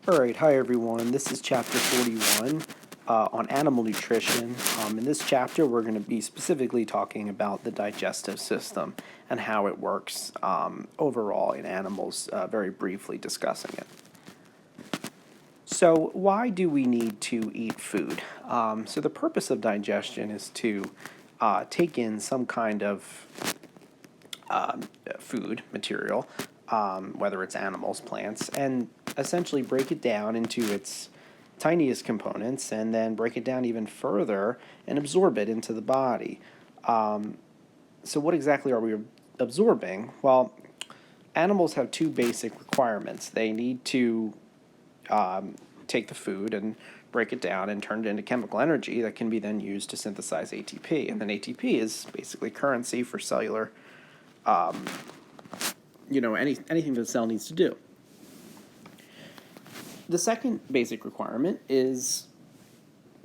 All right, hi everyone. This is chapter 41 on animal nutrition. In this chapter, we're going to be specifically talking about the digestive system and how it works overall in animals, very briefly discussing it. So, why do we need to eat food? So, the purpose of digestion is to take in some kind of food material, whether it's animals, plants, and essentially break it down into its tiniest components and then break it down even further and absorb it into the body. So, what exactly are we absorbing? Well, animals have two basic requirements. They need to take the food and break it down and turn it into chemical energy that can be then used to synthesize ATP. And then ATP is basically currency for cellular, anything that the cell needs to do. The second basic requirement is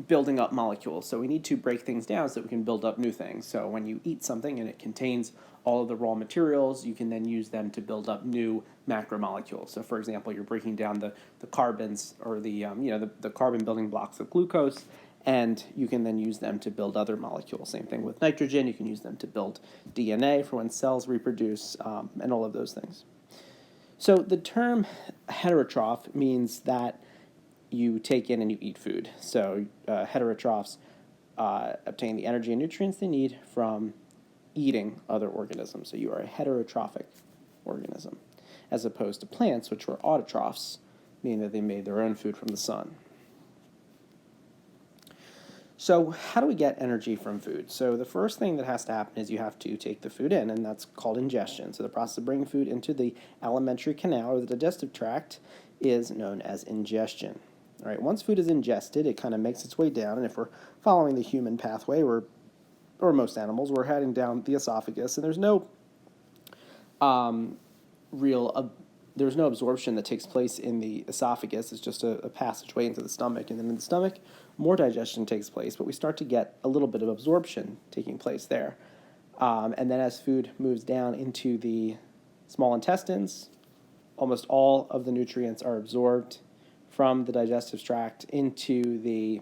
building up molecules. So we need to break things down so that we can build up new things. So when you eat something and it contains all of the raw materials, you can then use them to build up new macromolecules. So for example, you're breaking down the carbons or the carbon building blocks of glucose, and you can then use them to build other molecules. Same thing with nitrogen. You can use them to build DNA for when cells reproduce, and all of those things. So the term heterotroph means that you take in and you eat food. So heterotrophs obtain the energy and nutrients they need from eating other organisms. So you are a heterotrophic organism, as opposed to plants, which were autotrophs, meaning that they made their own food from the sun. So how do we get energy from food? So the first thing that has to happen is you have to take the food in, and that's called ingestion. So the process of bringing food into the alimentary canal or the digestive tract is known as ingestion. All right, once food is ingested, it kind of makes its way down, and if we're following the human pathway, or most animals, we're heading down the esophagus, and there's no there's no absorption that takes place in the esophagus. It's just a passageway into the stomach, and then in the stomach, more digestion takes place, but we start to get a little bit of absorption taking place there. And then as food moves down into the small intestines, almost all of the nutrients are absorbed from the digestive tract into the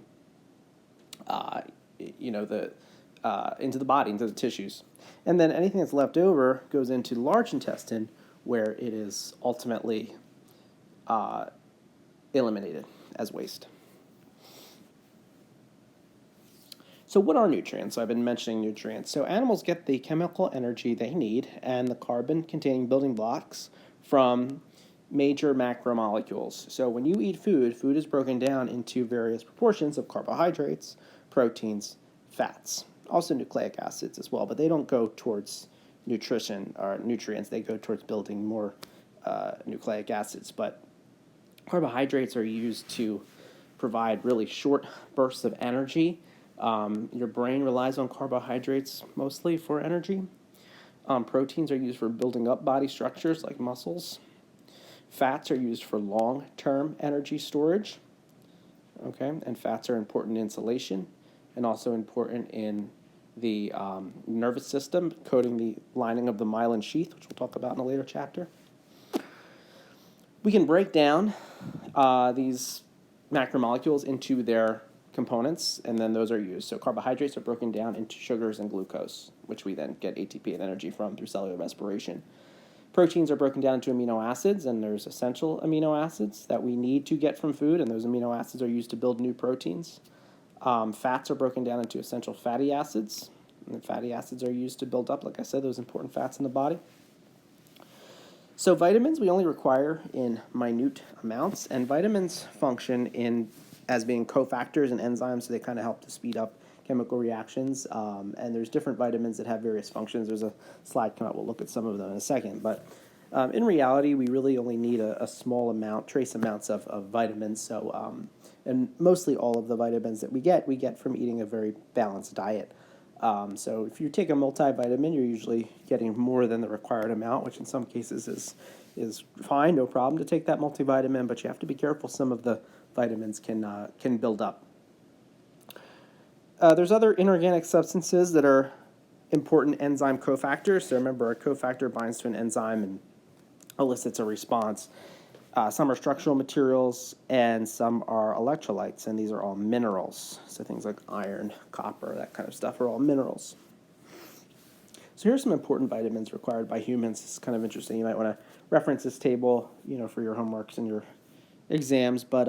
into the body, into the tissues. And then anything that's left over goes into the large intestine, where it is ultimately eliminated as waste. So what are nutrients? So I've been mentioning nutrients. So animals get the chemical energy they need and the carbon-containing building blocks from major macromolecules. So when you eat food, food is broken down into various proportions of carbohydrates, proteins, fats, also nucleic acids as well, but they don't go towards nutrition or nutrients. They go towards building more nucleic acids. But carbohydrates are used to provide really short bursts of energy. Your brain relies on carbohydrates mostly for energy. Proteins are used for building up body structures like muscles. Fats are used for long-term energy storage. Okay, and fats are important in insulation and also important in the nervous system, coating the lining of the myelin sheath, which we'll talk about in a later chapter. We can break down these macromolecules into their components, and then those are used. So carbohydrates are broken down into sugars and glucose, which we then get ATP and energy from through cellular respiration. Proteins are broken down into amino acids, and there's essential amino acids that we need to get from food, and those amino acids are used to build new proteins. Fats are broken down into essential fatty acids, and the fatty acids are used to build up, like I said, those important fats in the body. So vitamins we only require in minute amounts, and vitamins function as being cofactors and enzymes, so they kind of help to speed up chemical reactions. And there's different vitamins that have various functions. There's a slide coming up. We'll look at some of them in a second. But in reality, we really only need a small amount, trace amounts of vitamins. So, and mostly all of the vitamins that we get from eating a very balanced diet. So if you take a multivitamin, you're usually getting more than the required amount, which in some cases is fine, no problem to take that multivitamin, but you have to be careful. Some of the vitamins can build up. There's other inorganic substances that are important enzyme cofactors. So remember, a cofactor binds to an enzyme and elicits a response. Some are structural materials, and some are electrolytes, and these are all minerals. So things like iron, copper, that kind of stuff are all minerals. So here's some important vitamins required by humans. It's kind of interesting. You might want to reference this table, for your homeworks and your exams. But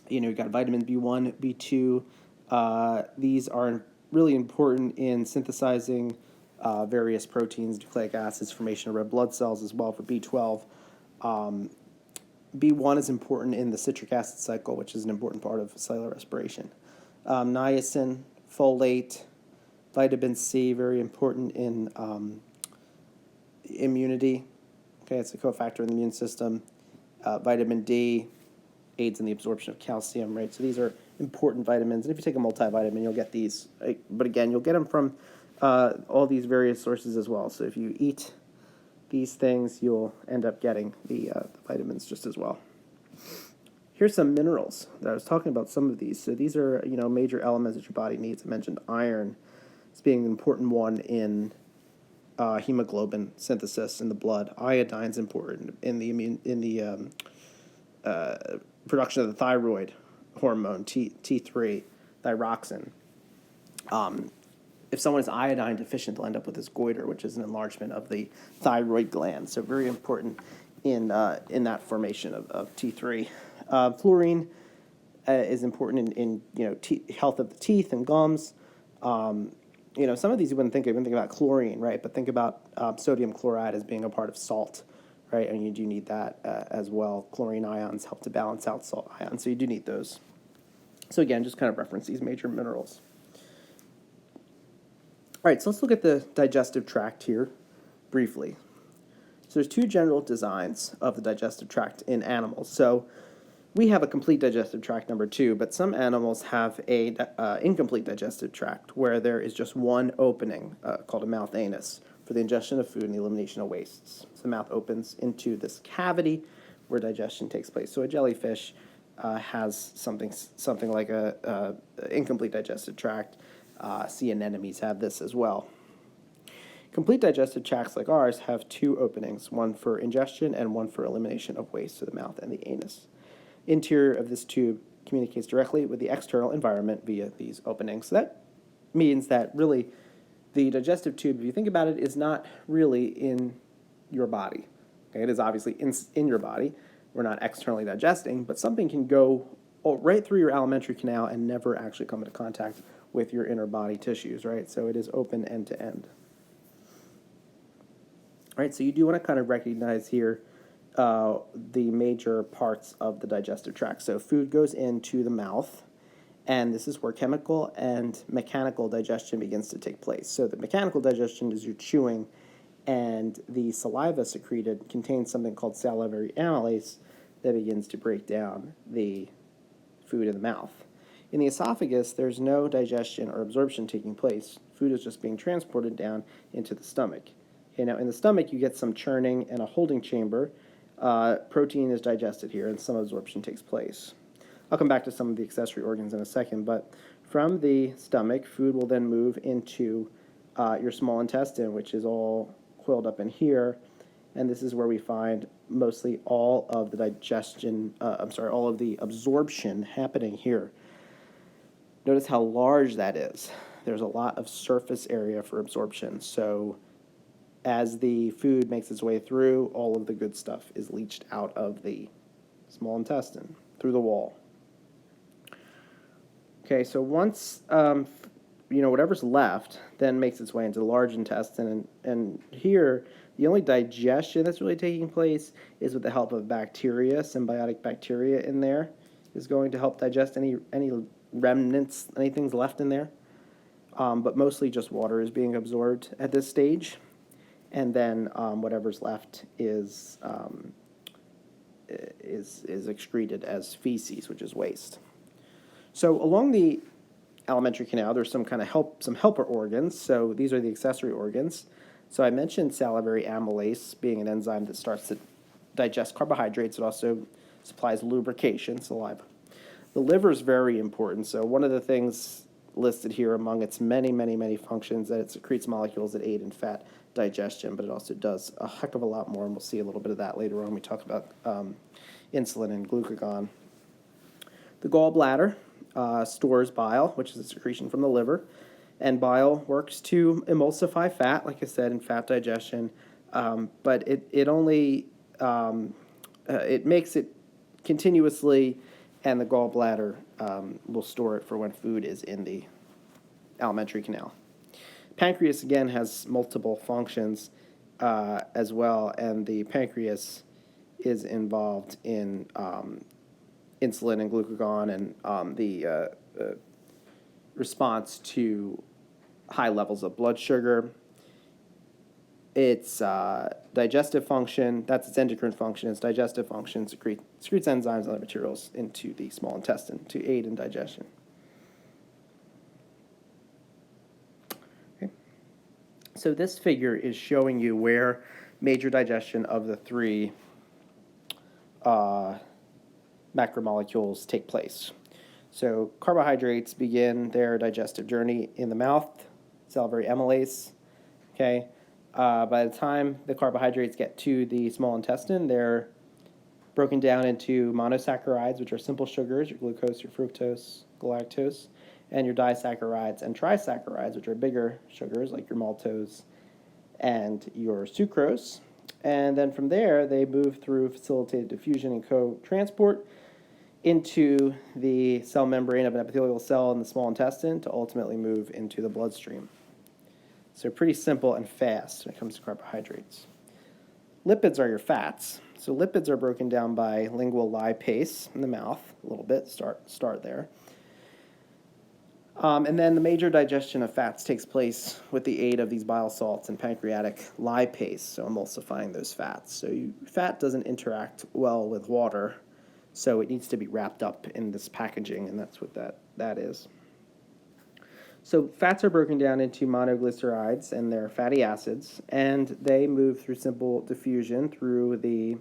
you've got vitamin B1, B2. These are really important in synthesizing various proteins, nucleic acids, formation of red blood cells as well for B12. B1 is important in the citric acid cycle, which is an important part of cellular respiration. Niacin, folate, vitamin C, very important in immunity. Okay, it's a cofactor in the immune system. Vitamin D aids in the absorption of calcium, right? So these are important vitamins. And if you take a multivitamin, you'll get these. Right? But again, you'll get them from all these various sources as well. So if you eat these things, you'll end up getting the vitamins just as well. Here's some minerals that I was talking about. Some of these. So these are major elements that your body needs. I mentioned iron as being an important one in hemoglobin synthesis in the blood. Iodine's important in the production of the thyroid hormone T3, thyroxine. If someone is iodine deficient, they'll end up with this goiter, which is an enlargement of the thyroid gland. So very important in that formation of T3. Fluorine is important in health of the teeth and gums. Some of these you wouldn't think of. You wouldn't think about chlorine, right? But think about sodium chloride as being a part of salt, right? And you do need that as well. Chlorine ions help to balance out salt ions, so you do need those. So again, just kind of reference these major minerals. All right, so let's look at the digestive tract here briefly. So there's two general designs of the digestive tract in animals. So we have a complete digestive tract, number 2, but some animals have a incomplete digestive tract where there is just one opening called a mouth anus for the ingestion of food and the elimination of wastes. So the mouth opens into this cavity where digestion takes place. So a jellyfish has something like a incomplete digestive tract. Sea anemones have this as well. Complete digestive tracts like ours have two openings, one for ingestion and one for elimination of waste to the mouth and the anus. Interior of this tube communicates directly with the external environment via these openings. So that means that really the digestive tube, if you think about it, is not really in your body. Okay, it is obviously in your body. We're not externally digesting, but something can go right through your alimentary canal and never actually come into contact with your inner body tissues, right? So it is open end to end. All right, so you do want to kind of recognize here the major parts of the digestive tract. So food goes into the mouth, and this is where chemical and mechanical digestion begins to take place. So the mechanical digestion is your chewing, and the saliva secreted contains something called salivary amylase that begins to break down the food in the mouth. In the esophagus, there's no digestion or absorption taking place. Food is just being transported down into the stomach. Okay, now in the stomach, you get some churning and a holding chamber. Protein is digested here, and some absorption takes place. I'll come back to some of the accessory organs in a second, but from the stomach, food will then move into your small intestine, which is all coiled up in here, and this is where we find mostly all of the all of the absorption happening here. Notice how large that is. There's a lot of surface area for absorption. So as the food makes its way through, all of the good stuff is leached out of the small intestine through the wall. Okay, so once whatever's left then makes its way into the large intestine, and here the only digestion that's really taking place is with the help of bacteria. Symbiotic bacteria in there is going to help digest any remnants, anything's left in there, but mostly just water is being absorbed at this stage, and then whatever's left is excreted as feces, which is waste. So along the alimentary canal, there's some helper organs. So these are the accessory organs. So I mentioned salivary amylase being an enzyme that starts to digest carbohydrates. It also supplies lubrication, saliva. The liver is very important. So one of the things listed here among its many, many, many functions, that it secretes molecules that aid in fat digestion, but it also does a heck of a lot more, and we'll see a little bit of that later on when we talk about insulin and glucagon. The gallbladder stores bile, which is a secretion from the liver, and bile works to emulsify fat, like I said, in fat digestion, but it only it makes it continuously, and the gallbladder will store it for when food is in the alimentary canal. Pancreas, again, has multiple functions as well, and the pancreas is involved in insulin and glucagon and the response to high levels of blood sugar. Its digestive function, that's its endocrine function. Its digestive function secretes enzymes and other materials into the small intestine to aid in digestion. Okay. So this figure is showing you where major digestion of the three macromolecules take place. So carbohydrates begin their digestive journey in the mouth, salivary amylase. Okay. By the time the carbohydrates get to the small intestine, they're broken down into monosaccharides, which are simple sugars, your glucose, your fructose, galactose, and your disaccharides and trisaccharides, which are bigger sugars, like your maltose and your sucrose. And then from there, they move through facilitated diffusion and co-transport into the cell membrane of an epithelial cell in the small intestine to ultimately move into the bloodstream. So pretty simple and fast when it comes to carbohydrates. Lipids are your fats. So lipids are broken down by lingual lipase in the mouth, a little bit, start there. And then the major digestion of fats takes place with the aid of these bile salts and pancreatic lipase, so emulsifying those fats. So fat doesn't interact well with water, so it needs to be wrapped up in this packaging, and that's what that is. So fats are broken down into monoglycerides, and they're fatty acids, and they move through simple diffusion through the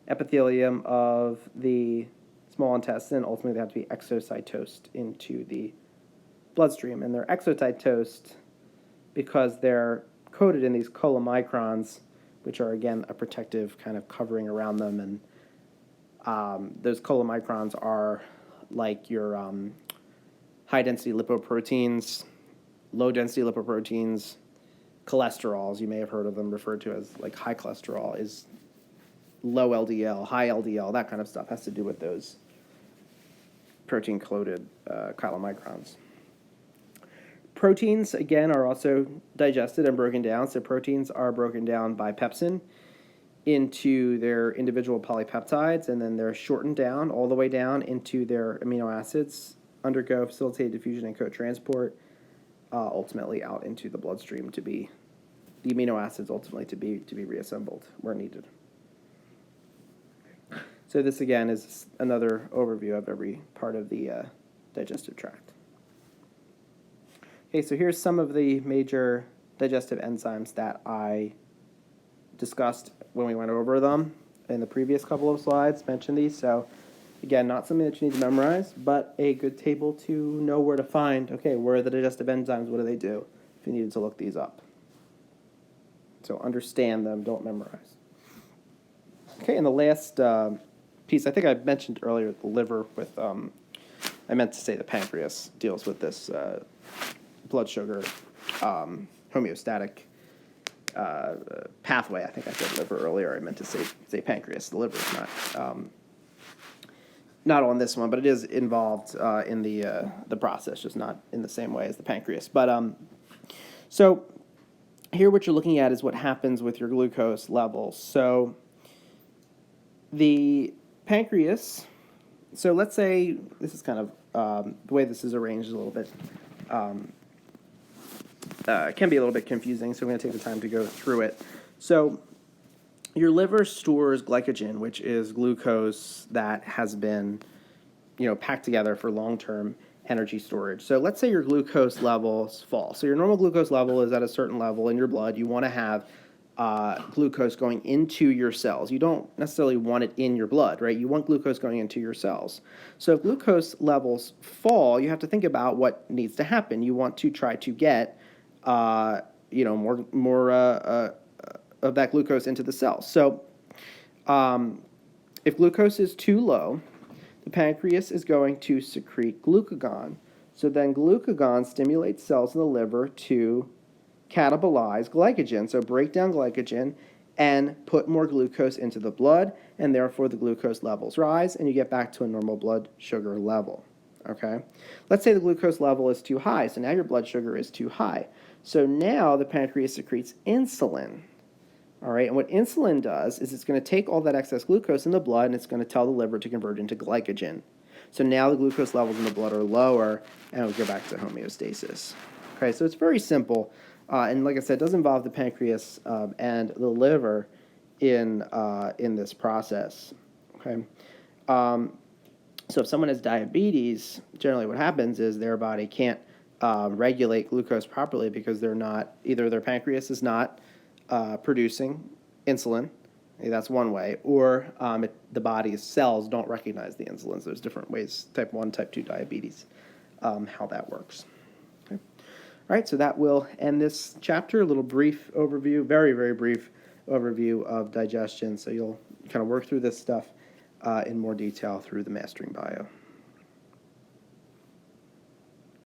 epithelium of the small intestine. Ultimately, they have to be exocytosed into the bloodstream, and they're exocytosed because they're coated in these chylomicrons, which are, again, a protective kind of covering around them, and those chylomicrons are like your high-density lipoproteins, low-density lipoproteins, cholesterols. You may have heard of them referred to as like high cholesterol is low LDL, high LDL, that kind of stuff has to do with those protein-coated chylomicrons. Proteins, again, are also digested and broken down. So proteins are broken down by pepsin into their individual polypeptides, and then they're shortened down all the way down into their amino acids, undergo facilitated diffusion and co-transport, ultimately out into the bloodstream to be the amino acids ultimately to be reassembled where needed. So this again is another overview of every part of the digestive tract. Okay, so here's some of the major digestive enzymes that I discussed when we went over them in the previous couple of slides. Mentioned these, so again, not something that you need to memorize, but a good table to know where to find, okay, where are the digestive enzymes, what do they do, if you needed to look these up. So understand them, don't memorize. Okay, and the last piece, I think I mentioned earlier the liver with, I meant to say the pancreas deals with this blood sugar homeostatic pathway. I think I said liver earlier. I meant to say pancreas. The liver is not on this one, but it is involved in the process, just not in the same way as the pancreas. But so here what you're looking at is what happens with your glucose levels. So the pancreas, so let's say this is kind of the way this is arranged a little bit. Can be a little bit confusing, so I'm going to take the time to go through it. So your liver stores glycogen, which is glucose that has been, packed together for long-term energy storage. So let's say your glucose levels fall. So your normal glucose level is at a certain level in your blood. You want to have glucose going into your cells. You don't necessarily want it in your blood, right? You want glucose going into your cells. So if glucose levels fall, you have to think about what needs to happen. You want to try to get, more of that glucose into the cells. So if glucose is too low, the pancreas is going to secrete glucagon. So then glucagon stimulates cells in the liver to catabolize glycogen, so break down glycogen and put more glucose into the blood, and therefore the glucose levels rise and you get back to a normal blood sugar level. Okay? Let's say the glucose level is too high, so now your blood sugar is too high. So now the pancreas secretes insulin. All right, and what insulin does is it's going to take all that excess glucose in the blood and it's going to tell the liver to convert into glycogen. So now the glucose levels in the blood are lower and we go back to homeostasis. Okay, so it's very simple. And like I said, it does involve the pancreas and the liver in this process. Okay, so if someone has diabetes, generally what happens is their body can't regulate glucose properly because they're not, either their pancreas is not producing insulin. That's one way, or the body's cells don't recognize the insulin. So there's different ways, type 1, type 2 diabetes, how that works. Okay. All right, so that will end this chapter. A little brief overview, very, very brief overview of digestion. So you'll kind of work through this stuff in more detail through the Mastering Bio.